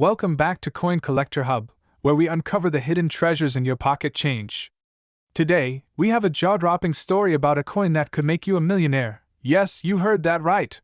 Welcome back to Coin Collector Hub, where we uncover the hidden treasures in your pocket change. Today, we have a jaw-dropping story about a coin that could make you a millionaire. Yes, you heard that right.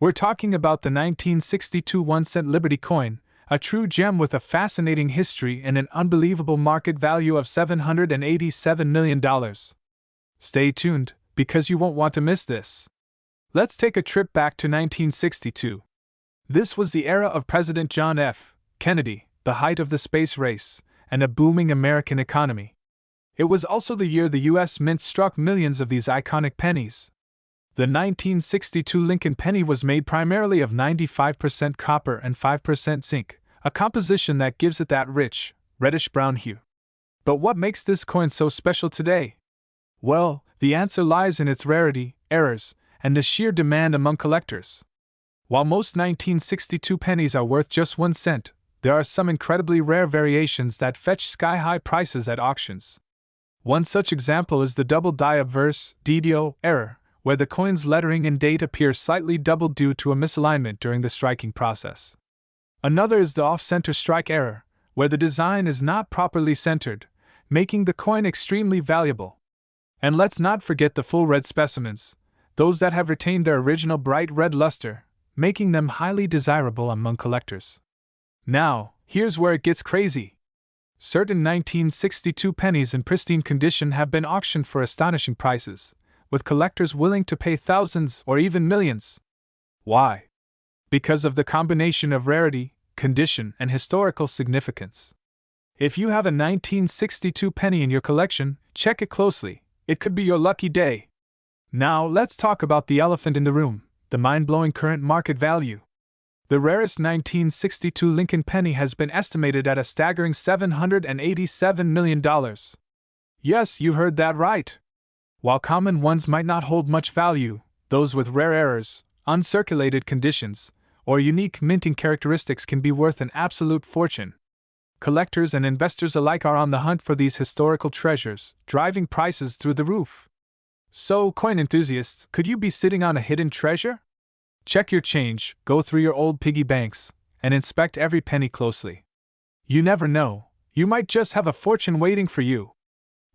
We're talking about the 1962 1-cent Liberty coin, a true gem with a fascinating history and an unbelievable market value of $787 million. Stay tuned, because you won't want to miss this. Let's take a trip back to 1962. This was the era of President John F. Kennedy, the height of the space race, and a booming American economy. It was also the year the U.S. Mint struck millions of these iconic pennies. The 1962 Lincoln penny was made primarily of 95% copper and 5% zinc, a composition that gives it that rich, reddish-brown hue. But what makes this coin so special today? Well, the answer lies in its rarity, errors, and the sheer demand among collectors. While most 1962 pennies are worth just 1 cent, there are some incredibly rare variations that fetch sky-high prices at auctions. One such example is the double die obverse (DDO) error, where the coin's lettering and date appear slightly doubled due to a misalignment during the striking process. Another is the off-center strike error, where the design is not properly centered, making the coin extremely valuable. And let's not forget the full red specimens, those that have retained their original bright red luster, making them highly desirable among collectors. Now, here's where it gets crazy. Certain 1962 pennies in pristine condition have been auctioned for astonishing prices, with collectors willing to pay thousands or even millions. Why? Because of the combination of rarity, condition, and historical significance. If you have a 1962 penny in your collection, check it closely. It could be your lucky day. Now, let's talk about the elephant in the room. The mind-blowing current market value. The rarest 1962 Lincoln penny has been estimated at a staggering $787 million. Yes, you heard that right. While common ones might not hold much value, those with rare errors, uncirculated conditions, or unique minting characteristics can be worth an absolute fortune. Collectors and investors alike are on the hunt for these historical treasures, driving prices through the roof. So, coin enthusiasts, could you be sitting on a hidden treasure? Check your change, go through your old piggy banks, and inspect every penny closely. You never know, you might just have a fortune waiting for you.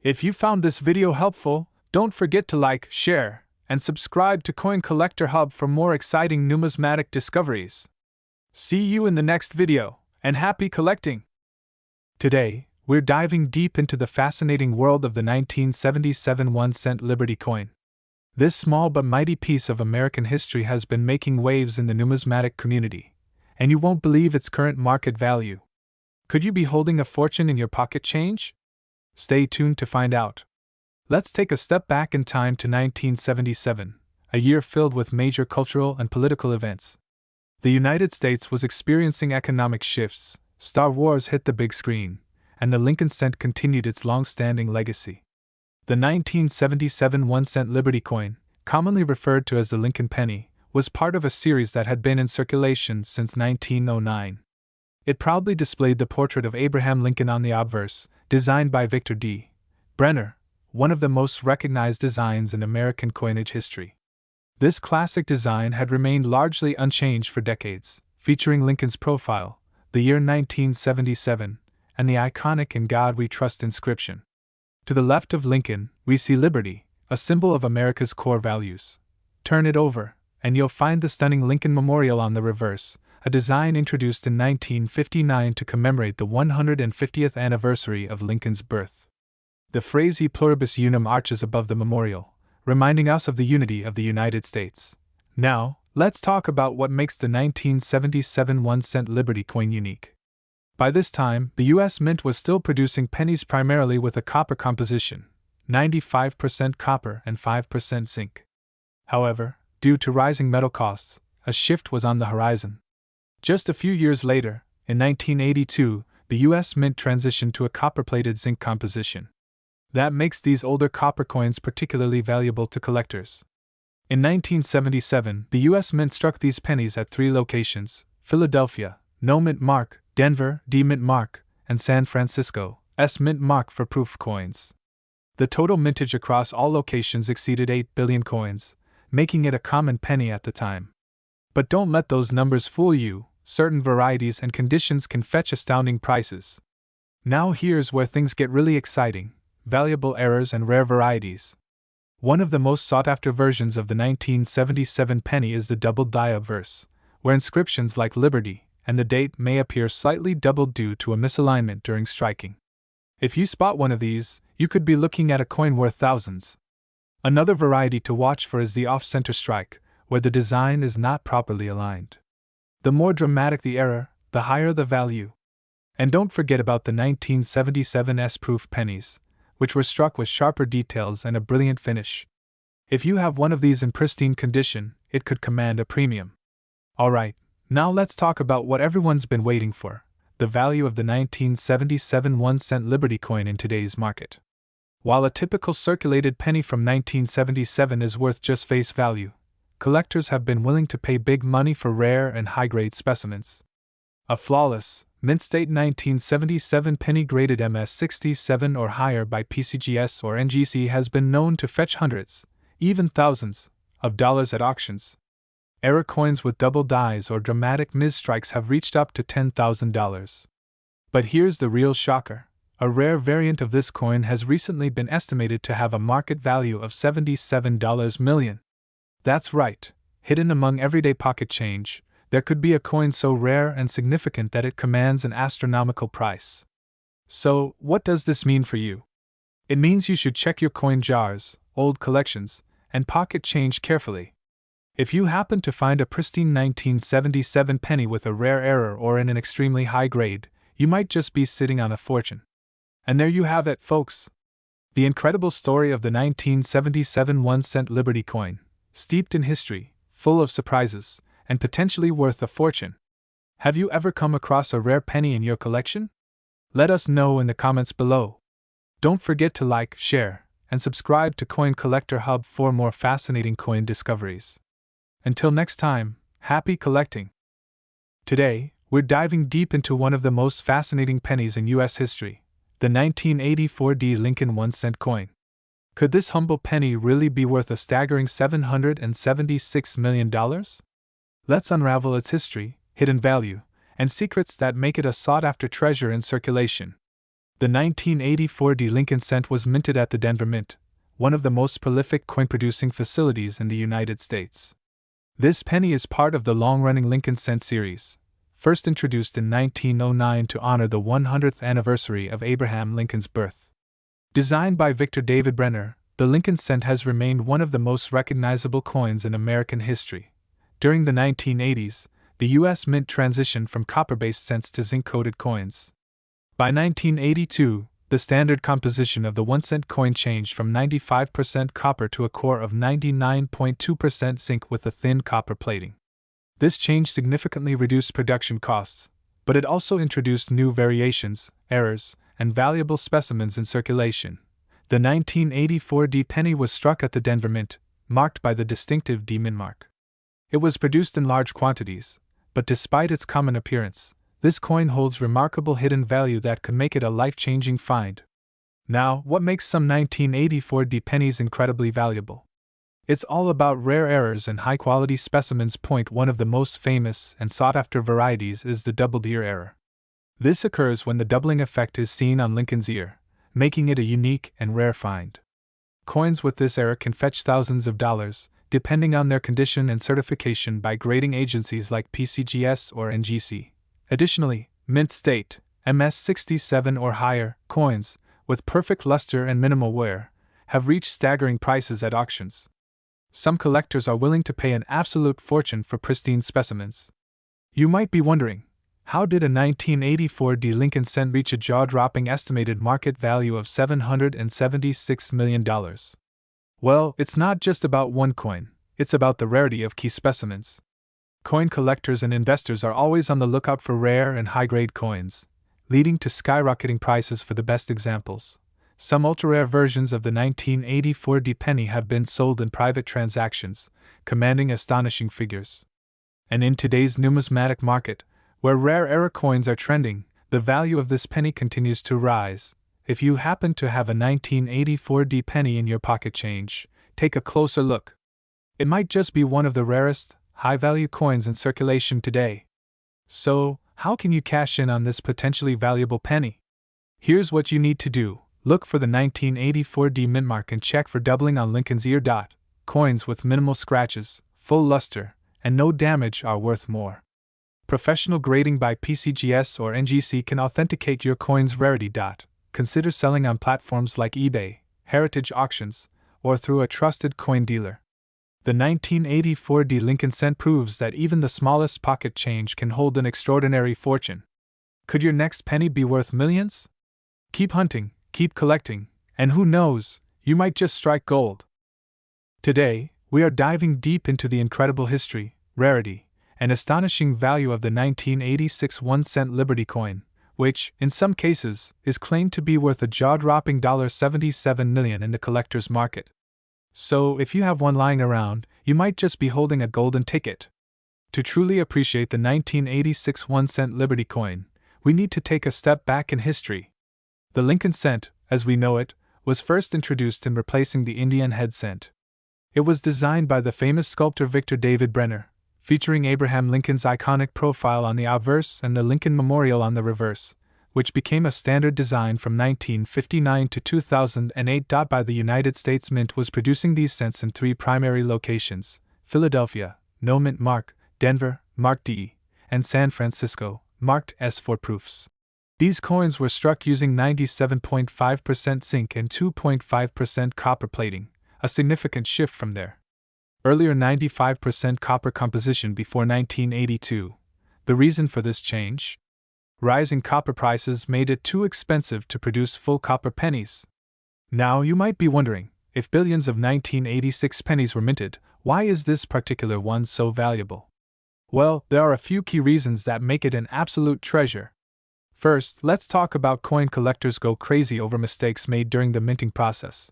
If you found this video helpful, don't forget to like, share, and subscribe to Coin Collector Hub for more exciting numismatic discoveries. See you in the next video, and happy collecting! Today, we're diving deep into the fascinating world of the 1977 1-cent Liberty coin. This small but mighty piece of American history has been making waves in the numismatic community, and you won't believe its current market value. Could you be holding a fortune in your pocket change? Stay tuned to find out. Let's take a step back in time to 1977, a year filled with major cultural and political events. The United States was experiencing economic shifts, Star Wars hit the big screen, and the Lincoln cent continued its long-standing legacy. The 1977 1-cent Liberty coin, commonly referred to as the Lincoln penny, was part of a series that had been in circulation since 1909. It proudly displayed the portrait of Abraham Lincoln on the obverse, designed by Victor D. Brenner, one of the most recognized designs in American coinage history. This classic design had remained largely unchanged for decades, featuring Lincoln's profile, the year 1977, and the iconic "In God We Trust" inscription. To the left of Lincoln, we see Liberty, a symbol of America's core values. Turn it over, and you'll find the stunning Lincoln Memorial on the reverse, a design introduced in 1959 to commemorate the 150th anniversary of Lincoln's birth. The phrase "E pluribus unum" arches above the memorial, reminding us of the unity of the United States. Now, let's talk about what makes the 1977 1-cent Liberty coin unique. By this time, the U.S. Mint was still producing pennies primarily with a copper composition, 95% copper and 5% zinc. However, due to rising metal costs, a shift was on the horizon. Just a few years later, in 1982, the U.S. Mint transitioned to a copper-plated zinc composition. That makes these older copper coins particularly valuable to collectors. In 1977, the U.S. Mint struck these pennies at 3 locations: Philadelphia, No Mint Mark; Denver, D Mint Mark; and San Francisco, S Mint Mark for proof coins. The total mintage across all locations exceeded 8 billion coins, making it a common penny at the time. But don't let those numbers fool you. certain varieties and conditions can fetch astounding prices. Now here's where things get really exciting: valuable errors and rare varieties. One of the most sought-after versions of the 1977 penny is the doubled die obverse, where inscriptions like Liberty and the date may appear slightly doubled due to a misalignment during striking. If you spot one of these, you could be looking at a coin worth thousands. Another variety to watch for is the off-center strike, where the design is not properly aligned. The more dramatic the error, the higher the value. And don't forget about the 1977 S-proof pennies, which were struck with sharper details and a brilliant finish. If you have one of these in pristine condition, it could command a premium. Alright, now let's talk about what everyone's been waiting for: the value of the 1977 1-cent Liberty coin in today's market. While a typical circulated penny from 1977 is worth just face value, collectors have been willing to pay big money for rare and high-grade specimens. A flawless, mint-state 1977 penny graded MS67 or higher by PCGS or NGC has been known to fetch hundreds, even thousands, of dollars at auctions. Error coins with double dies or dramatic misstrikes have reached up to $10,000. But here's the real shocker: a rare variant of this coin has recently been estimated to have a market value of $77 million. That's right, hidden among everyday pocket change, there could be a coin so rare and significant that it commands an astronomical price. So, what does this mean for you? It means you should check your coin jars, old collections, and pocket change carefully. If you happen to find a pristine 1977 penny with a rare error or in an extremely high grade, you might just be sitting on a fortune. And there you have it, folks. The incredible story of the 1977 1-cent Liberty coin, steeped in history, full of surprises, and potentially worth a fortune. Have you ever come across a rare penny in your collection? Let us know in the comments below. Don't forget to like, share, and subscribe to Coin Collector Hub for more fascinating coin discoveries. Until next time, happy collecting! Today, we're diving deep into one of the most fascinating pennies in U.S. history, the 1984 D. Lincoln 1-cent coin. Could this humble penny really be worth a staggering $776 million? Let's unravel its history, hidden value, and secrets that make it a sought-after treasure in circulation. The 1984 D. Lincoln cent was minted at the Denver Mint, one of the most prolific coin-producing facilities in the United States. This penny is part of the long-running Lincoln cent series, first introduced in 1909 to honor the 100th anniversary of Abraham Lincoln's birth. Designed by Victor David Brenner, the Lincoln cent has remained one of the most recognizable coins in American history. During the 1980s, the U.S. Mint transitioned from copper-based cents to zinc-coated coins. By 1982, the standard composition of the 1-cent coin changed from 95% copper to a core of 99.2% zinc with a thin copper plating. This change significantly reduced production costs, but it also introduced new variations, errors, and valuable specimens in circulation. The 1984 D penny was struck at the Denver Mint, marked by the distinctive D Mint mark. It was produced in large quantities, but despite its common appearance, this coin holds remarkable hidden value that could make it a life-changing find. Now, what makes some 1984 D pennies incredibly valuable? It's all about rare errors and high-quality specimens. One of the most famous and sought-after varieties is the doubled ear error. This occurs when the doubling effect is seen on Lincoln's ear, making it a unique and rare find. Coins with this error can fetch thousands of dollars, depending on their condition and certification by grading agencies like PCGS or NGC. Additionally, mint state, MS67 or higher, coins, with perfect luster and minimal wear, have reached staggering prices at auctions. Some collectors are willing to pay an absolute fortune for pristine specimens. You might be wondering, how did a 1984 D. Lincoln cent reach a jaw-dropping estimated market value of $776 million? Well, it's not just about one coin, it's about the rarity of key specimens. Coin collectors and investors are always on the lookout for rare and high-grade coins, leading to skyrocketing prices for the best examples. Some ultra-rare versions of the 1984 D penny have been sold in private transactions, commanding astonishing figures. And in today's numismatic market, where rare error coins are trending, the value of this penny continues to rise. If you happen to have a 1984 D penny in your pocket change, take a closer look. It might just be one of the rarest, high-value coins in circulation today. So, how can you cash in on this potentially valuable penny? Here's what you need to do. Look for the 1984 D mint mark and check for doubling on Lincoln's ear. Coins with minimal scratches, full luster, and no damage are worth more. Professional grading by PCGS or NGC can authenticate your coin's rarity. Consider selling on platforms like eBay, heritage auctions, or through a trusted coin dealer. The 1984 D Lincoln cent proves that even the smallest pocket change can hold an extraordinary fortune. Could your next penny be worth millions? Keep hunting, keep collecting, and who knows, you might just strike gold. Today, we are diving deep into the incredible history, rarity, and astonishing value of the 1986 1-cent Liberty coin, which, in some cases, is claimed to be worth a jaw-dropping $77 million in the collector's market. So, if you have one lying around, you might just be holding a golden ticket. To truly appreciate the 1986 1-cent Liberty coin, we need to take a step back in history. The Lincoln cent, as we know it, was first introduced in replacing the Indian head cent. It was designed by the famous sculptor Victor David Brenner, featuring Abraham Lincoln's iconic profile on the obverse and the Lincoln Memorial on the reverse, which became a standard design from 1959 to 2008. By the United States Mint was producing these cents in 3 primary locations: Philadelphia, no mint mark; Denver, marked D; and San Francisco, marked S for proofs. These coins were struck using 97.5% zinc and 2.5% copper plating, a significant shift from their earlier 95% copper composition before 1982. The reason for this change? Rising copper prices made it too expensive to produce full copper pennies. Now you might be wondering, if billions of 1986 pennies were minted, why is this particular one so valuable? Well, there are a few key reasons that make it an absolute treasure. First, let's talk about coin collectors go crazy over mistakes made during the minting process.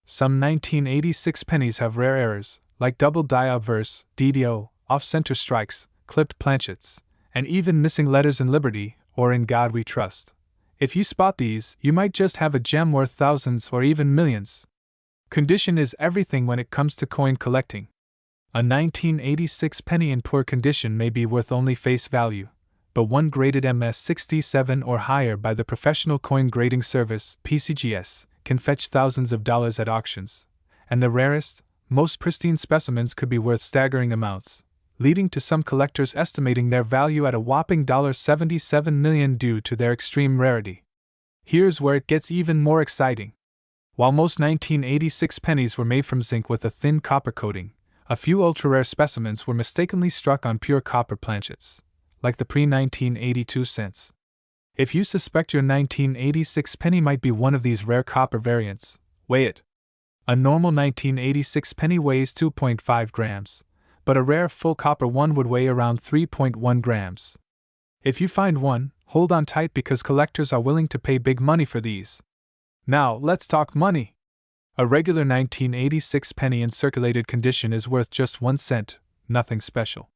Some 1986 pennies have rare errors, like double die obverse, DDO, off-center strikes, clipped planchets, and even missing letters in Liberty or In God We Trust. If you spot these, you might just have a gem worth thousands or even millions. Condition is everything when it comes to coin collecting. A 1986 penny in poor condition may be worth only face value, but one graded MS-67 or higher by the Professional Coin Grading Service (PCGS) can fetch thousands of dollars at auctions, and the rarest, most pristine specimens could be worth staggering amounts, leading to some collectors estimating their value at a whopping $77 million due to their extreme rarity. Here's where it gets even more exciting. While most 1986 pennies were made from zinc with a thin copper coating, a few ultra-rare specimens were mistakenly struck on pure copper planchets, like the pre-1982 cents. If you suspect your 1986 penny might be one of these rare copper variants, weigh it. A normal 1986 penny weighs 2.5 grams, but a rare full copper one would weigh around 3.1 grams. If you find one, hold on tight because collectors are willing to pay big money for these. Now, let's talk money. A regular 1986 penny in circulated condition is worth just 1 cent, nothing special.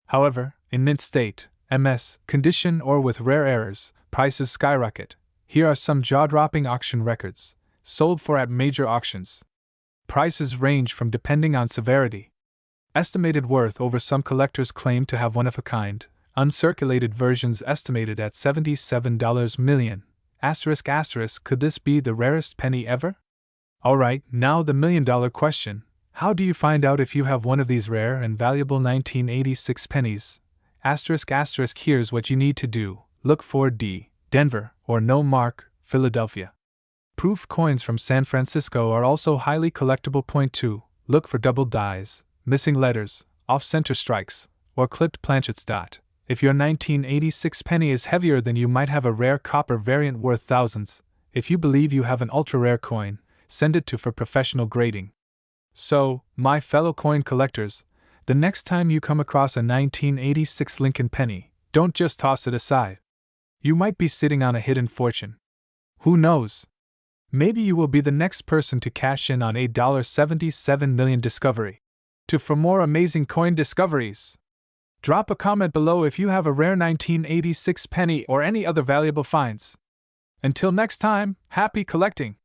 However, in mint state, MS, condition, or with rare errors, prices skyrocket. Here are some jaw-dropping auction records, sold for at major auctions. Prices range from depending on severity. Estimated worth over some collectors claim to have one-of-a-kind, uncirculated versions estimated at $77 million. Could this be the rarest penny ever? Alright, now the million-dollar question. How do you find out if you have one of these rare and valuable 1986 pennies? Here's what you need to do. Look for D, Denver, or no mark, Philadelphia. Proof coins from San Francisco are also highly collectible. Point 2. Look for double dies, missing letters, off-center strikes, or clipped planchets. If your 1986 penny is heavier, then you might have a rare copper variant worth thousands. If you believe you have an ultra-rare coin, send it to for professional grading. So, my fellow coin collectors, the next time you come across a 1986 Lincoln penny, don't just toss it aside. You might be sitting on a hidden fortune. Who knows? Maybe you will be the next person to cash in on a $77 million discovery. For more amazing coin discoveries, drop a comment below if you have a rare 1986 penny or any other valuable finds. Until next time, happy collecting!